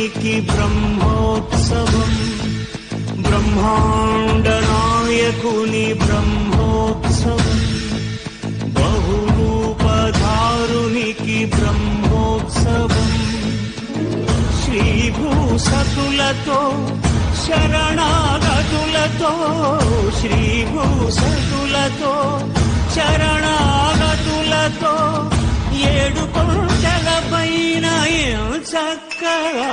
బ్రహ్మాండనాయకునికి బ్రహ్మోత్సవం, బ్రహ్మాండనాయకుని బ్రహ్మోత్సవం, బహురూపధారునికి బ్రహ్మోత్సవం, శ్రీభూసతులతో శరణాగతులతో, శ్రీభూసతులతో శరణాగతులతో, ఏడు కొండల పైన చక్కగా